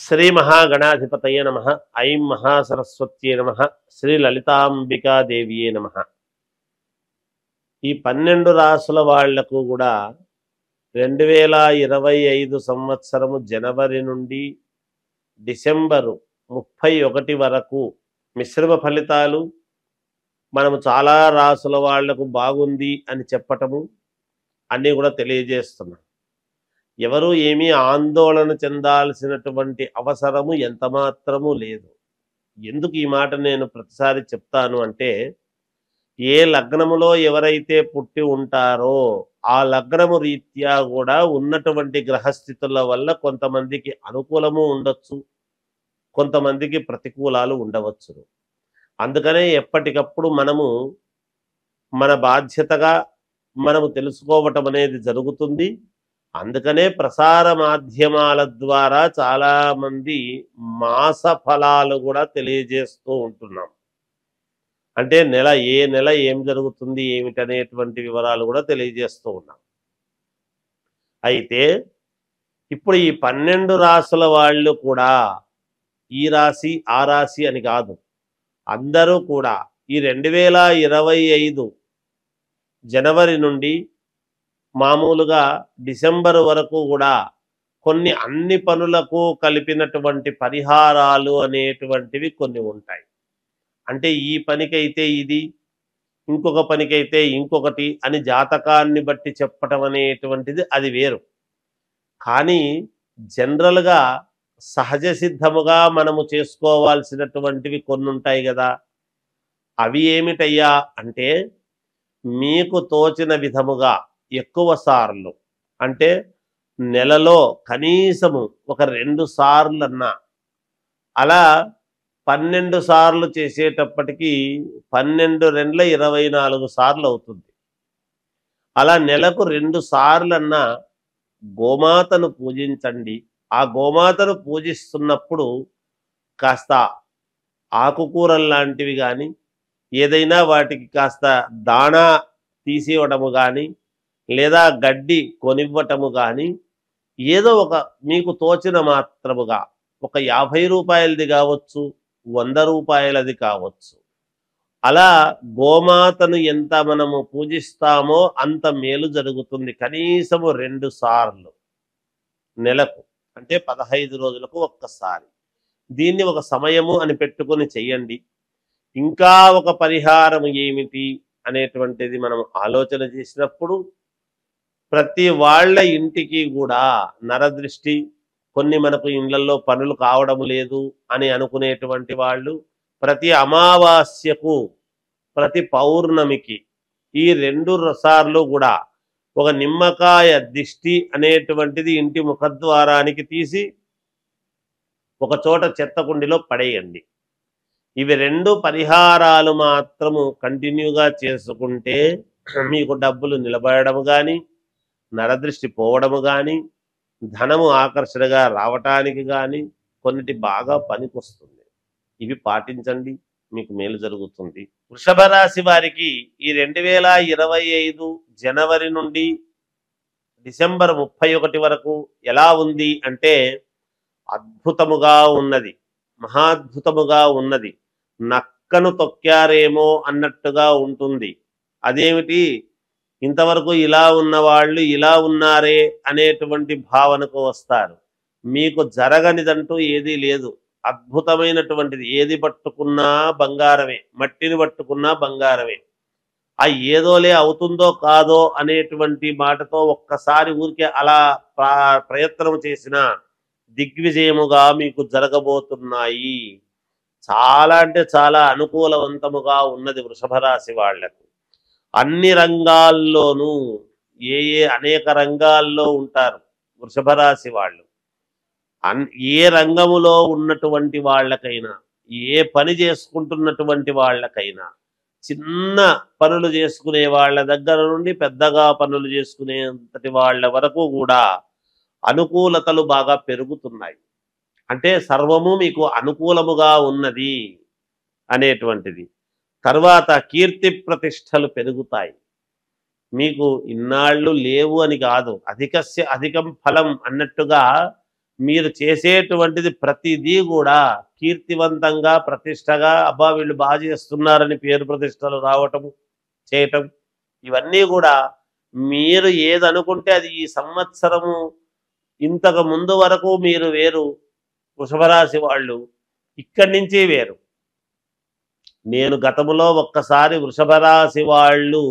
శ్రీ మహాగణాధిపతయ నమ. ఐం మహాసరస్వత్యే నమ. శ్రీ లలితాంబికాదేవియే నమ. ఈ 12 రాసుల వాళ్లకు కూడా 2025 సంవత్సరము జనవరి నుండి డిసెంబరు 31 వరకు మిశ్రమ ఫలితాలు. మనము చాలా రాసుల వాళ్లకు బాగుంది అని చెప్పటము అన్నీ కూడా తెలియజేస్తున్నాం. ఎవరు ఏమీ ఆందోళన చెందాల్సినటువంటి అవసరము ఎంత మాత్రము లేదు. ఎందుకు ఈ మాట నేను ప్రతిసారి చెప్తాను అంటే, ఏ లగ్నములో ఎవరైతే పుట్టి ఉంటారో ఆ లగ్నము రీత్యా కూడా ఉన్నటువంటి గ్రహస్థితుల వల్ల కొంతమందికి అనుకూలము ఉండొచ్చు, కొంతమందికి ప్రతికూలాలు ఉండవచ్చు. అందుకనే ఎప్పటికప్పుడు మనము మన బాధ్యతగా మనము తెలుసుకోవటం అనేది జరుగుతుంది. అందుకనే ప్రసార మాధ్యమాల ద్వారా చాలామంది మాస ఫలాలు కూడా తెలియజేస్తూ ఉంటున్నాం. అంటే ఏ నెల ఏం జరుగుతుంది ఏమిటనేటువంటి వివరాలు కూడా తెలియజేస్తూ ఉన్నాం. అయితే ఇప్పుడు ఈ 12 రాసుల వాళ్ళు కూడా ఈ రాశి ఆ రాశి అని కాదు, అందరూ కూడా ఈ 2025 జనవరి నుండి మామూలుగా డిసెంబర్ వరకు కూడా కొన్ని అన్ని పనులకు కలిపినటువంటి పరిహారాలు అనేటువంటివి కొన్ని ఉంటాయి. అంటే ఈ పనికైతే ఇది, ఇంకొక పనికైతే ఇంకొకటి అని జాతకాన్ని బట్టి చెప్పటం అనేటువంటిది అది వేరు. కానీ జనరల్గా సహజ సిద్ధముగా మనము చేసుకోవాల్సినటువంటివి కొన్ని ఉంటాయి కదా. అవి ఏమిటయ్యా అంటే, మీకు తోచిన విధముగా ఎక్కువ సార్లు, అంటే నెలలో కనీసము ఒక 2 సార్లన్నా, అలా 12 సార్లు చేసేటప్పటికి 12 2 24 సార్లు అవుతుంది. అలా నెలకు 2 సార్లన్నా గోమాతను పూజించండి. ఆ గోమాతను పూజిస్తున్నప్పుడు కాస్త ఆకుకూరలు లాంటివి కానీ, ఏదైనా వాటికి కాస్త దాణా తీసివ్వడము కానీ, లేదా గడ్డి కొనివ్వటము కానీ, ఏదో ఒక మీకు తోచిన మాత్రముగా ఒక 50 రూపాయలది కావచ్చు, 100 రూపాయలది కావచ్చు, అలా గోమాతను ఎంత మనము పూజిస్తామో అంత మేలు జరుగుతుంది. కనీసము 2 సార్లు నెలకు, అంటే 15 రోజులకు ఒక్కసారి. దీన్ని ఒక సమయము అని పెట్టుకొని చెయ్యండి. ఇంకా ఒక పరిహారం ఏమిటి అనేటువంటిది మనం ఆలోచన చేసినప్పుడు, ప్రతి వాళ్ళ ఇంటికి కూడా నరదృష్టి, కొన్ని మనకు ఇళ్లలో పనులు కావడం లేదు అని అనుకునేటువంటి వాళ్ళు ప్రతి అమావాస్యకు, ప్రతి పౌర్ణమికి ఈ 2 సార్లు కూడా ఒక నిమ్మకాయ దిష్టి అనేటువంటిది ఇంటి ముఖద్వారానికి తీసి ఒక చోట చెత్త కుండిలో పడేయండి. ఇవి 2 పరిహారాలు మాత్రము కంటిన్యూగా చేసుకుంటే మీకు డబ్బులు నిలబడము కానీ, నరదృష్టి పోవడము కానీ, ధనము ఆకర్షణగా రావటానికి కానీ కొన్నిటి బాగా పనికొస్తుంది. ఇవి పాటించండి, మీకు మేలు జరుగుతుంది. వృషభ రాశి వారికి ఈ 2025 జనవరి నుండి డిసెంబర్ 31 వరకు ఎలా ఉంది అంటే, అద్భుతముగా ఉన్నది, మహాద్భుతముగా ఉన్నది. నక్కను తొక్కారేమో అన్నట్టుగా ఉంటుంది. అదేమిటి, ఇంతవరకు ఇలా ఉన్నవాళ్ళు ఇలా ఉన్నారే అనేటువంటి భావనకు వస్తారు. మీకు జరగనిదంటూ ఏదీ లేదు. అద్భుతమైనటువంటిది. ఏది పట్టుకున్నా బంగారమే, మట్టిని పట్టుకున్నా బంగారమే. ఆ ఏదోలే అవుతుందో కాదో అనేటువంటి మాటతో ఒక్కసారి ఊరికే అలా ప్రయత్నం చేసిన దిగ్విజయముగా మీకు జరగబోతున్నాయి. చాలా అంటే చాలా అనుకూలవంతముగా ఉన్నది వృషభ రాశి వాళ్లకు. అన్ని రంగాల్లోనూ అనేక రంగాల్లో ఉంటారు వృషభ రాశి వాళ్ళు. ఏ రంగములో ఉన్నటువంటి వాళ్ళకైనా, ఏ పని చేసుకుంటున్నటువంటి వాళ్ళకైనా, చిన్న పనులు చేసుకునే వాళ్ళ దగ్గర నుండి పెద్దగా పనులు చేసుకునేంతటి వాళ్ళ వరకు కూడా అనుకూలతలు బాగా పెరుగుతున్నాయి. అంటే సర్వము మీకు అనుకూలముగా ఉన్నది అనేటువంటిది. తర్వాత కీర్తి ప్రతిష్టలు పెరుగుతాయి. మీకు ఇన్నాళ్ళు లేవు అని కాదు, అధికస్య అధికం ఫలం అన్నట్టుగా మీరు చేసేటువంటిది ప్రతిదీ కూడా కీర్తివంతంగా ప్రతిష్టగా అబ్బా వీళ్ళు బాగా చేస్తున్నారని పేరు ప్రతిష్టలు రావటం చేయటం ఇవన్నీ కూడా మీరు ఏదనుకుంటే అది ఈ సంవత్సరము ఇంతకు ముందు వరకు మీరు వేరు వృషభ రాశి వాళ్ళు ఇక్కడి నుంచి వేరు. నేను గతములో ఒక్కసారి వృషభ రాశి వాళ్ళు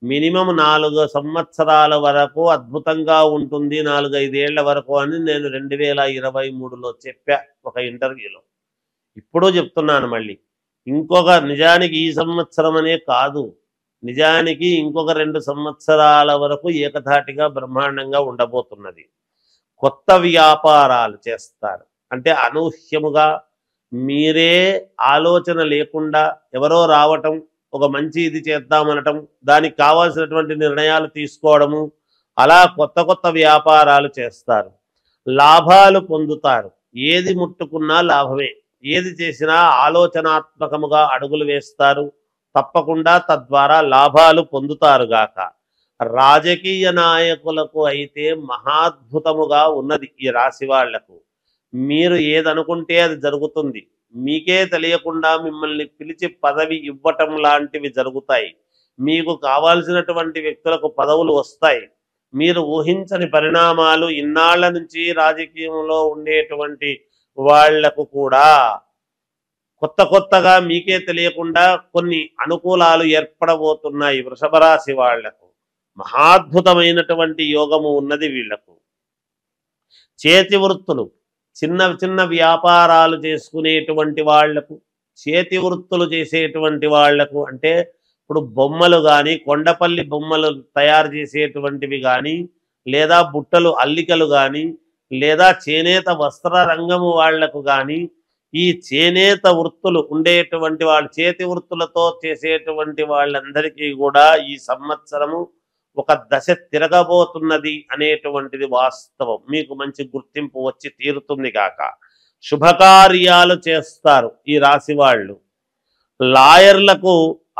మినిమం 4 సంవత్సరాల వరకు అద్భుతంగా ఉంటుంది, 4-5 ఏళ్ల వరకు అని నేను 2023లో చెప్పా ఒక ఇంటర్వ్యూలో. ఇప్పుడు చెప్తున్నాను మళ్ళీ. నిజానికి ఈ సంవత్సరం అనే కాదు, నిజానికి ఇంకొక 2 సంవత్సరాల వరకు ఏకధాటిగా బ్రహ్మాండంగా ఉండబోతున్నది. కొత్త వ్యాపారాలు చేస్తారు. అంటే అనూహ్యముగా మీరే ఆలోచన లేకుండా ఎవరో రావటం, ఒక మంచి ఇది చేద్దామనటం, దానికి కావాల్సినటువంటి నిర్ణయాలు తీసుకోవడము, అలా కొత్త కొత్త వ్యాపారాలు చేస్తారు. లాభాలు పొందుతారు. ఏది ముట్టుకున్నా లాభమే, ఏది చేసినా ఆలోచనాత్మకముగా అడుగులు వేస్తారు. తప్పకుండా తద్వారా లాభాలు పొందుతారుగాక. రాజకీయ నాయకులకు అయితే మహాద్భుతముగా ఉన్నది ఈ రాశి వాళ్లకు. మీరు ఏదనుకుంటే అది జరుగుతుంది. మీకే తెలియకుండా మిమ్మల్ని పిలిచి పదవి ఇవ్వటం లాంటివి జరుగుతాయి. మీకు కావాల్సినటువంటి వ్యక్తులకు పదవులు వస్తాయి. మీరు ఊహించని పరిణామాలు ఇన్నాళ్ల నుంచి రాజకీయంలో ఉండేటువంటి వాళ్లకు కూడా కొత్తగా మీకే తెలియకుండా కొన్ని అనుకూలాలు ఏర్పడబోతున్నాయి. వృషభ రాశి వాళ్లకు మహాద్భుతమైనటువంటి యోగము ఉన్నది. వీళ్లకు చేతి వృత్తులు, చిన్న చిన్న వ్యాపారాలు చేసుకునేటువంటి వాళ్లకు, చేతి వృత్తులు చేసేటువంటి వాళ్లకు, అంటే ఇప్పుడు బొమ్మలు కానీ, కొండపల్లి బొమ్మలు తయారు చేసేటువంటివి కానీ, లేదా బుట్టలు అల్లికలు కానీ, లేదా చేనేత వస్త్ర రంగము వాళ్లకు కానీ, ఈ చేనేత వృత్తులు ఉండేటువంటి వాళ్ళు, చేతి వృత్తులతో చేసేటువంటి వాళ్ళందరికీ కూడా ఈ సంవత్సరము ఒక దశ తిరగబోతున్నది అనేటువంటిది వాస్తవం. మీకు మంచి గుర్తింపు వచ్చి తీరుతుంది కాక. శుభకార్యాలు చేస్తారు ఈ రాశి వాళ్ళు. లాయర్లకు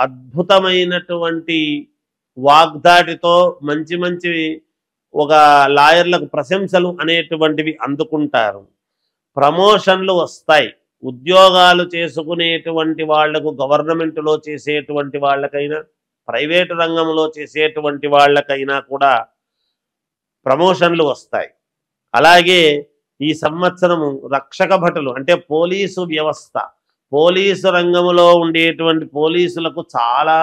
అద్భుతమైనటువంటి వాగ్దాటితో మంచి మంచి ఒక లాయర్లకు ప్రశంసలు అనేటువంటివి అందుకుంటారు. ప్రమోషన్లు వస్తాయి. ఉద్యోగాలు చేసుకునేటువంటి వాళ్లకు, గవర్నమెంట్లో చేసేటువంటి వాళ్ళకైనా, ప్రైవేటు రంగంలో చేసేటువంటి వాళ్ళకైనా కూడా ప్రమోషన్లు వస్తాయి. అలాగే ఈ సంవత్సరము రక్షక భటులు, అంటే పోలీసు వ్యవస్థ, పోలీసు రంగంలో ఉండేటువంటి పోలీసులకు చాలా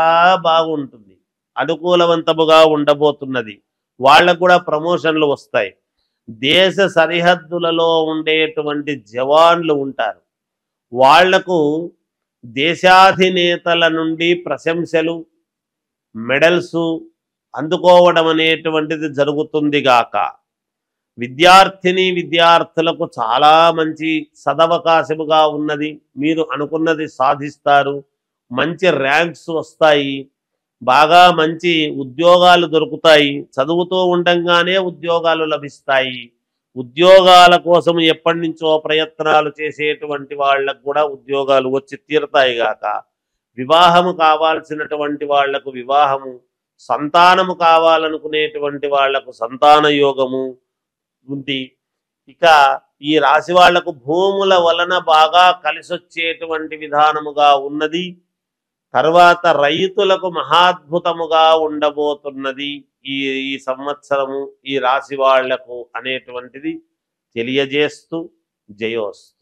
బాగుంటుంది, అనుకూలవంతముగా ఉండబోతున్నది. వాళ్ళకు కూడా ప్రమోషన్లు వస్తాయి. దేశ సరిహద్దులలో ఉండేటువంటి జవాన్లు ఉంటారు. వాళ్లకు దేశాధినేతల నుండి ప్రశంసలు, మెడల్స్ అందుకోవడం అనేటువంటిది జరుగుతుంది గాక. విద్యార్థిని విద్యార్థులకు చాలా మంచి సదవకాశముగా ఉన్నది. మీరు అనుకున్నది సాధిస్తారు. మంచి ర్యాంక్స్ వస్తాయి. బాగా మంచి ఉద్యోగాలు దొరుకుతాయి. చదువుతూ ఉండంగానే ఉద్యోగాలు లభిస్తాయి. ఉద్యోగాల కోసం ఎప్పటి నుంచో ప్రయత్నాలు చేసేటువంటి వాళ్ళకు కూడా ఉద్యోగాలు వచ్చి తీరుతాయి గాక. వివాహము కావాల్సినటువంటి వాళ్లకు వివాహము, సంతానము కావాలనుకునేటువంటి వాళ్లకు సంతాన యోగము ఉంది. ఇక ఈ రాశి వాళ్లకు భూముల వలన బాగా కలిసొచ్చేటువంటి విధానముగా ఉన్నది. తర్వాత రైతులకు మహాద్భుతముగా ఉండబోతున్నది ఈ సంవత్సరము ఈ రాశి వాళ్లకు అనేటువంటిది తెలియజేస్తూ జయోస్తు.